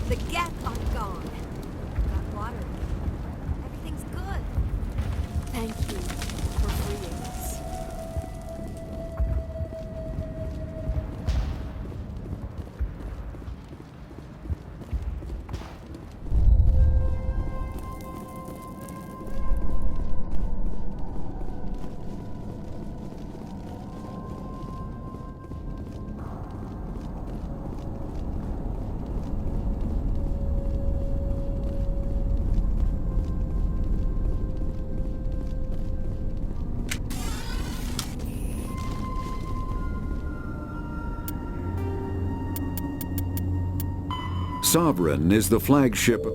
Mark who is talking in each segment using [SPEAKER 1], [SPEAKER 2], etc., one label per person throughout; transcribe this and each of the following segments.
[SPEAKER 1] The Geth are gone. Got water. Everything's good. Thank you for freeing us.
[SPEAKER 2] Sovereign is the flagship.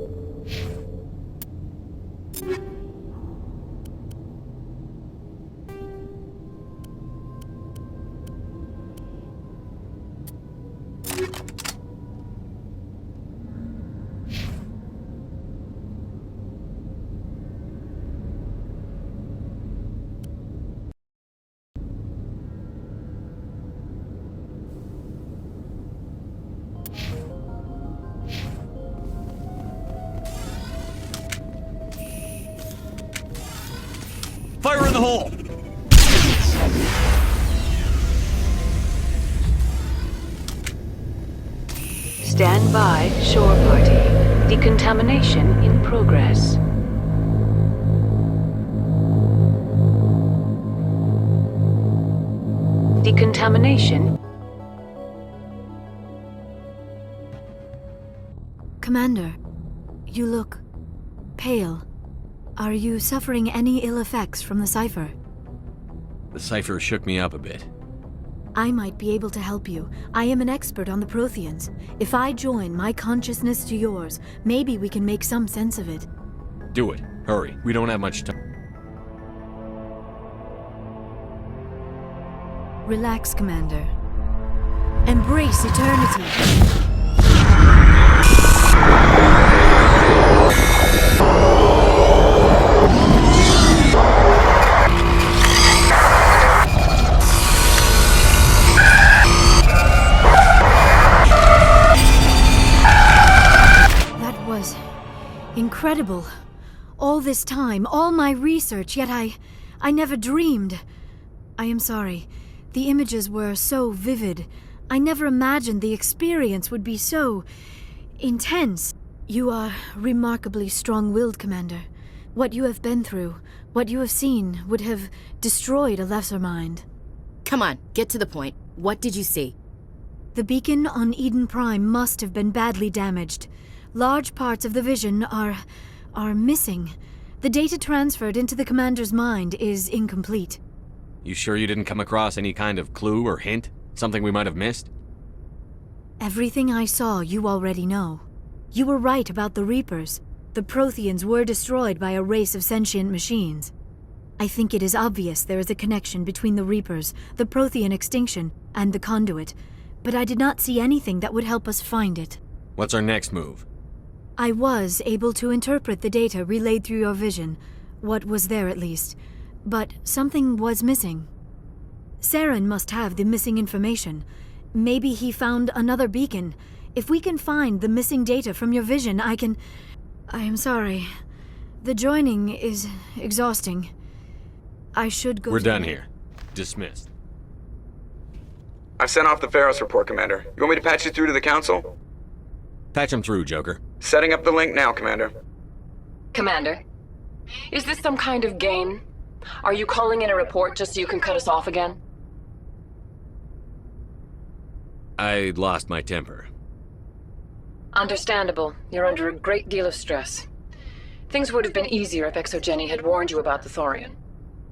[SPEAKER 3] Fire in the hole!
[SPEAKER 4] Stand by, shore party. Decontamination in progress. Decontamination.
[SPEAKER 1] Commander, you look pale. Are you suffering any ill effects from the cipher?
[SPEAKER 3] The cipher shook me up a bit.
[SPEAKER 1] I might be able to help you. I am an expert on the Protheans. If I join my consciousness to yours, maybe we can make some sense of it.
[SPEAKER 3] Do it. Hurry. We don't have much time.
[SPEAKER 1] Relax, Commander. Embrace eternity. That was incredible. All this time, all my research, yet I never dreamed. I am sorry. The images were so vivid. I never imagined the experience would be so intense. You are remarkably strong-willed, Commander. What you have been through, what you have seen, would have destroyed a lesser mind.
[SPEAKER 5] Come on, get to the point. What did you see?
[SPEAKER 1] The beacon on Eden Prime must have been badly damaged. Large parts of the vision are missing. The data transferred into the Commander's mind is incomplete.
[SPEAKER 3] You sure you didn't come across any kind of clue or hint? Something we might have missed?
[SPEAKER 1] Everything I saw you already know. You were right about the Reapers. The Protheans were destroyed by a race of sentient machines. I think it is obvious there is a connection between the Reapers, the Prothean extinction, and the Conduit, but I did not see anything that would help us find it.
[SPEAKER 3] What's our next move?
[SPEAKER 1] I was able to interpret the data relayed through your vision, what was there at least, but something was missing. Saren must have the missing information. Maybe he found another beacon. If we can find the missing data from your vision, I am sorry. The joining is exhausting. I should go.
[SPEAKER 3] We're done here. Dismissed.
[SPEAKER 6] I've sent off the Pharos report, Commander. You want me to patch you through to the Council?
[SPEAKER 3] Patch him through, Joker.
[SPEAKER 6] Setting up the link now, Commander.
[SPEAKER 7] Commander, is this some kind of game? Are you calling in a report just so you can cut us off again?
[SPEAKER 3] I lost my temper.
[SPEAKER 7] Understandable. You're under a great deal of stress. Things would have been easier if Exogeny had warned you about the Thorian.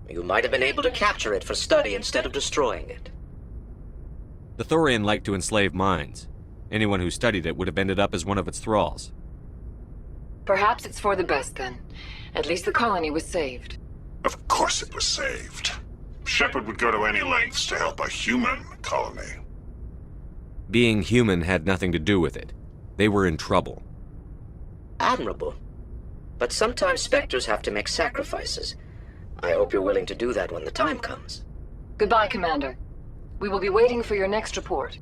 [SPEAKER 8] You might have been able to capture it for study instead of destroying it.
[SPEAKER 3] The Thorian liked to enslave minds. Anyone who studied it would have ended up as one of its thralls.
[SPEAKER 7] Perhaps it's for the best then. At least the colony was saved.
[SPEAKER 9] Of course it was saved. Shepard would go to any lengths to help a human colony.
[SPEAKER 3] Being human had nothing to do with it. They were in trouble.
[SPEAKER 8] Admirable. But sometimes Spectres have to make sacrifices. I hope you're willing to do that when the time comes.
[SPEAKER 7] Goodbye, Commander. We will be waiting for your next report.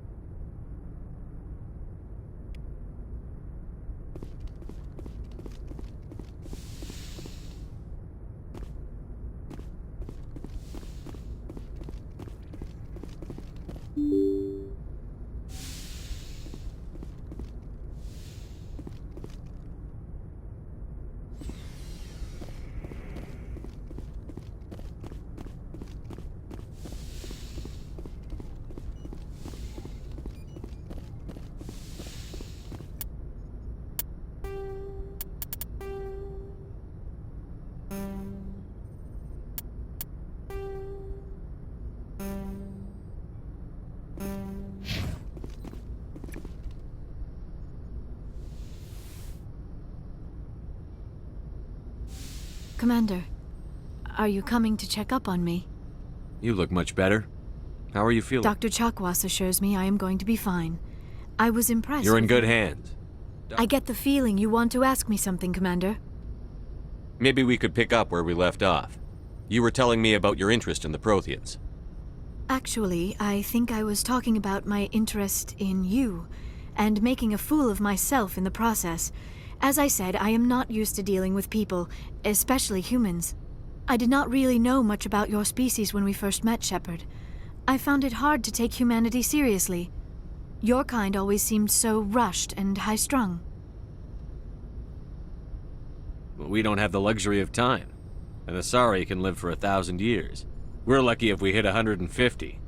[SPEAKER 1] Commander, are you coming to check up on me?
[SPEAKER 3] You look much better. How are you feeling?
[SPEAKER 1] Dr. Chakwas assures me I am going to be fine. I was impressed.
[SPEAKER 3] You're in
[SPEAKER 1] with
[SPEAKER 3] good
[SPEAKER 1] you.
[SPEAKER 3] hands.
[SPEAKER 1] I get the feeling you want to ask me something, Commander.
[SPEAKER 3] Maybe we could pick up where we left off. You were telling me about your interest in the Protheans.
[SPEAKER 1] Actually, I think I was talking about my interest in you, and making a fool of myself in the process. As I said, I am not used to dealing with people, especially humans. I did not really know much about your species when we first met, Shepard. I found it hard to take humanity seriously. Your kind always seemed so rushed and high-strung.
[SPEAKER 3] We don't have the luxury of time. An Asari can live for 1,000 years. We're lucky if we hit 150.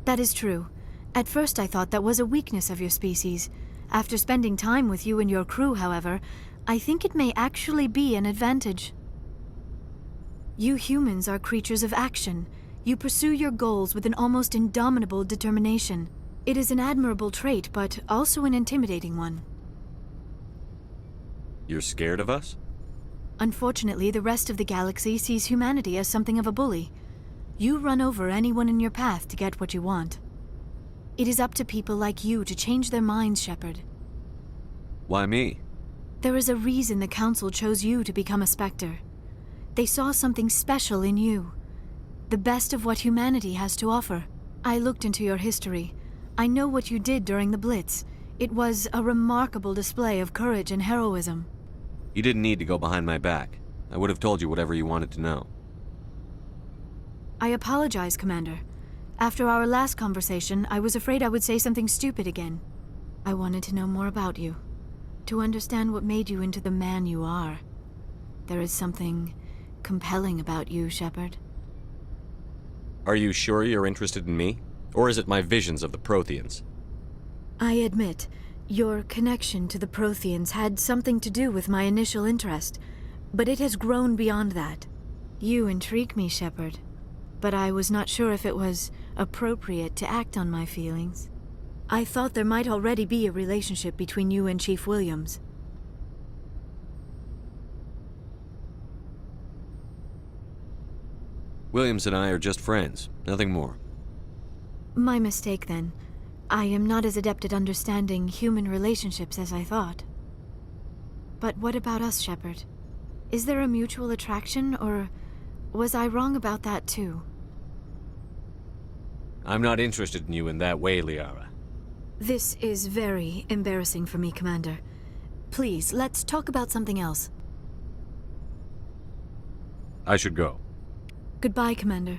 [SPEAKER 1] That is true. At first I thought that was a weakness of your species. After spending time with you and your crew, however, I think it may actually be an advantage. You humans are creatures of action. You pursue your goals with an almost indomitable determination. It is an admirable trait, but also an intimidating one.
[SPEAKER 3] You're scared of us?
[SPEAKER 1] Unfortunately, the rest of the galaxy sees humanity as something of a bully. You run over anyone in your path to get what you want. It is up to people like you to change their minds, Shepard.
[SPEAKER 3] Why me?
[SPEAKER 1] There is a reason the Council chose you to become a Spectre. They saw something special in you. The best of what humanity has to offer. I looked into your history. I know what you did during the Blitz. It was a remarkable display of courage and heroism.
[SPEAKER 3] You didn't need to go behind my back. I would have told you whatever you wanted to know.
[SPEAKER 1] I apologize, Commander. After our last conversation, I was afraid I would say something stupid again. I wanted to know more about you. To understand what made you into the man you are. There is something compelling about you, Shepard.
[SPEAKER 3] Are you sure you're interested in me? Or is it my visions of the Protheans?
[SPEAKER 1] I admit, your connection to the Protheans had something to do with my initial interest, but it has grown beyond that. You intrigue me, Shepard, but I was not sure if it was appropriate to act on my feelings. I thought there might already be a relationship between you and Chief Williams.
[SPEAKER 3] Williams and I are just friends, nothing more.
[SPEAKER 1] My mistake, then. I am not as adept at understanding human relationships as I thought. But what about us, Shepard? Is there a mutual attraction, or was I wrong about that too?
[SPEAKER 3] I'm not interested in you in that way, Liara.
[SPEAKER 1] This is very embarrassing for me, Commander. Please, let's talk about something else.
[SPEAKER 3] I should go.
[SPEAKER 1] Goodbye, Commander.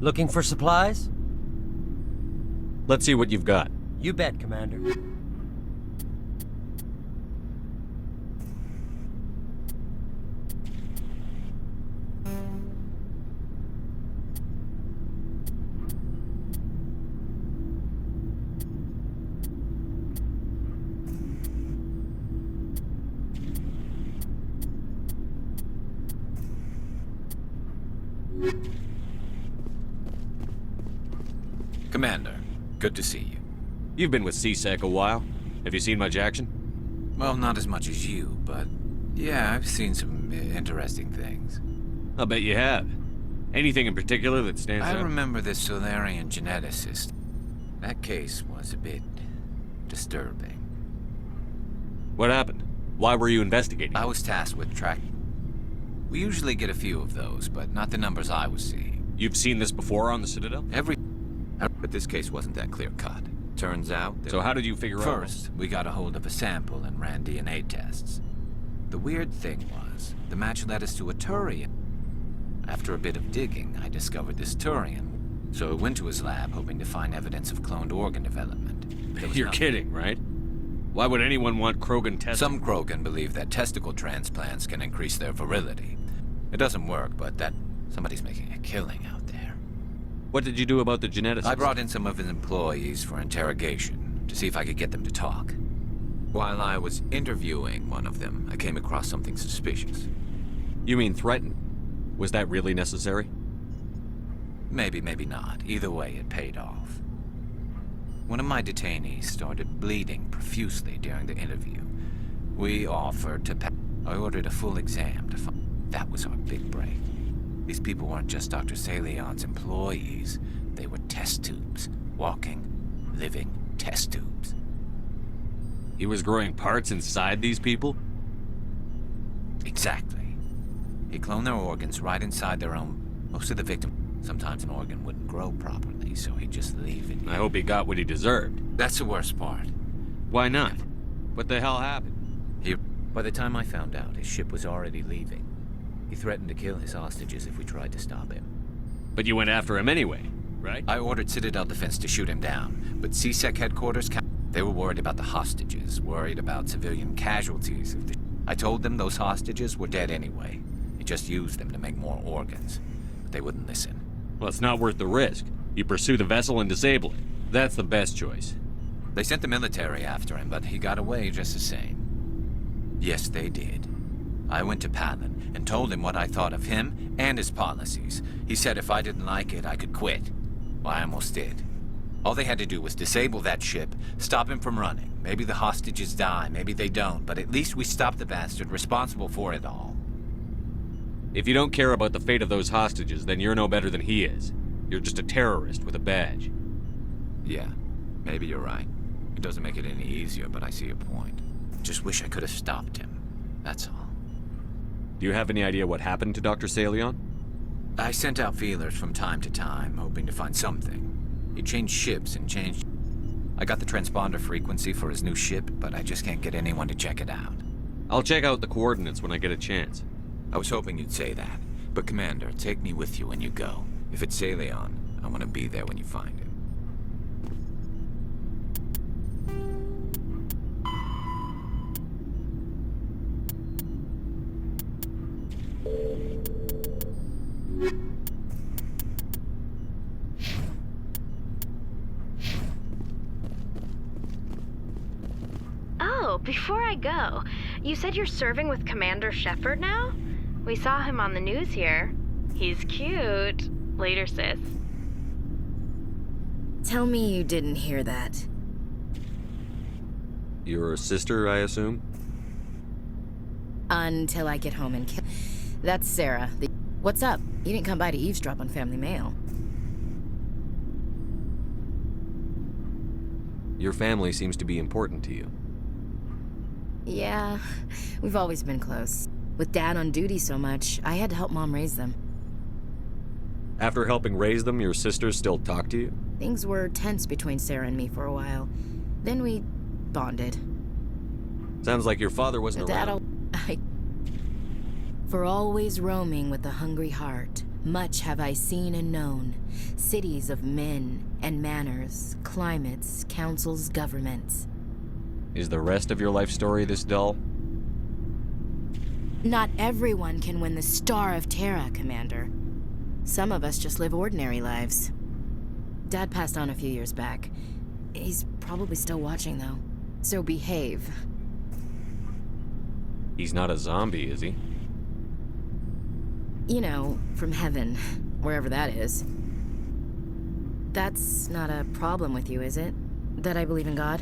[SPEAKER 10] Looking for supplies?
[SPEAKER 3] Let's see what you've got.
[SPEAKER 10] You bet, Commander.
[SPEAKER 11] Commander, good to see you.
[SPEAKER 3] You've been with CSEC a while. Have you seen much action?
[SPEAKER 11] Well, not as much as you, but yeah, I've seen some interesting things.
[SPEAKER 3] I'll bet you have. Anything in particular that stands out?
[SPEAKER 11] I remember this Solarian geneticist. That case was a bit disturbing.
[SPEAKER 3] What happened? Why were you investigating?
[SPEAKER 11] I was tasked with tracking. We usually get a few of those, but not the numbers I was seeing.
[SPEAKER 3] You've seen this before on the Citadel?
[SPEAKER 11] But this case wasn't that clear-cut. Turns out...
[SPEAKER 3] So how did you figure out?
[SPEAKER 11] First, we got a hold of a sample and ran DNA tests. The weird thing was, the match led us to a Turian. After a bit of digging, I discovered this Turian. So I went to his lab hoping to find evidence of cloned organ development.
[SPEAKER 3] You're kidding, right? Why would anyone want Krogan testing?
[SPEAKER 11] Some Krogan believe that testicle transplants can increase their virility. It doesn't work, but that Somebody's making a killing out there.
[SPEAKER 3] What did you do about the geneticists?
[SPEAKER 11] I brought in some of his employees for interrogation to see if I could get them to talk. While I was interviewing one of them, I came across something suspicious.
[SPEAKER 3] You mean threatened? Was that really necessary?
[SPEAKER 11] Maybe, maybe not. Either way, it paid off. One of my detainees started bleeding profusely during the interview. We offered to pay. I ordered a full exam to find. That was our big break. These people weren't just Dr. Salion's employees. They were test tubes. Walking, living test tubes.
[SPEAKER 3] He was growing parts inside these people?
[SPEAKER 11] Exactly. He cloned their organs right inside their own. Most of the victims. Sometimes an organ wouldn't grow properly, so he'd just leave it.
[SPEAKER 3] I hope he got what he deserved.
[SPEAKER 11] That's the worst part.
[SPEAKER 3] Why not? What the hell happened?
[SPEAKER 11] By the time I found out, his ship was already leaving. He threatened to kill his hostages if we tried to stop him.
[SPEAKER 3] But you went after him anyway, right?
[SPEAKER 11] I ordered Citadel Defense to shoot him down, but CSEC headquarters, they were worried about the hostages, worried about civilian casualties. I told them those hostages were dead anyway. He just used them to make more organs. But they wouldn't listen.
[SPEAKER 3] Well, it's not worth the risk. You pursue the vessel and disable it. That's the best choice.
[SPEAKER 11] They sent the military after him, but he got away just the same. Yes, they did. I went to Palin and told him what I thought of him and his policies. He said if I didn't like it, I could quit. Well, I almost did. All they had to do was disable that ship, stop him from running. Maybe the hostages die, maybe they don't, but at least we stopped the bastard responsible for it all.
[SPEAKER 3] If you don't care about the fate of those hostages, then you're no better than he is. You're just a terrorist with a badge.
[SPEAKER 11] Yeah, maybe you're right. It doesn't make it any easier, but I see your point. Just wish I could have stopped him. That's all.
[SPEAKER 3] Do you have any idea what happened to Dr. Salion?
[SPEAKER 11] I sent out feelers from time to time, hoping to find something. He changed ships and changed... I got the transponder frequency for his new ship, but I just can't get anyone to check it out.
[SPEAKER 3] I'll check out the coordinates when I get a chance.
[SPEAKER 11] I was hoping you'd say that. But Commander, take me with you when you go. If it's Salion, I want to be there when you find him.
[SPEAKER 12] Oh, before I go, you said you're serving with Commander Shepard now? We saw him on the news here. He's cute. Later, sis.
[SPEAKER 5] Tell me you didn't hear that.
[SPEAKER 3] Your sister, I assume?
[SPEAKER 5] Until I get home and kill... That's Sarah. What's up? You didn't come by to eavesdrop on Family Mail.
[SPEAKER 3] Your family seems to be important to you.
[SPEAKER 5] Yeah, we've always been close. With Dad on duty so much, I had to help Mom raise them.
[SPEAKER 3] After helping raise them, your sisters still talk to you?
[SPEAKER 5] Things were tense between Sarah and me for a while. Then we bonded.
[SPEAKER 3] Sounds like your father wasn't around.
[SPEAKER 5] For always roaming with a hungry heart, much have I seen and known. Cities of men and manners, climates, councils, governments.
[SPEAKER 3] Is the rest of your life story this dull?
[SPEAKER 5] Not everyone can win the Star of Terra, Commander. Some of us just live ordinary lives. Dad passed on a few years back. He's probably still watching, though. So behave.
[SPEAKER 3] He's not a zombie, is he?
[SPEAKER 5] You know, from heaven, wherever that is. That's not a problem with you, is it? That I believe in God?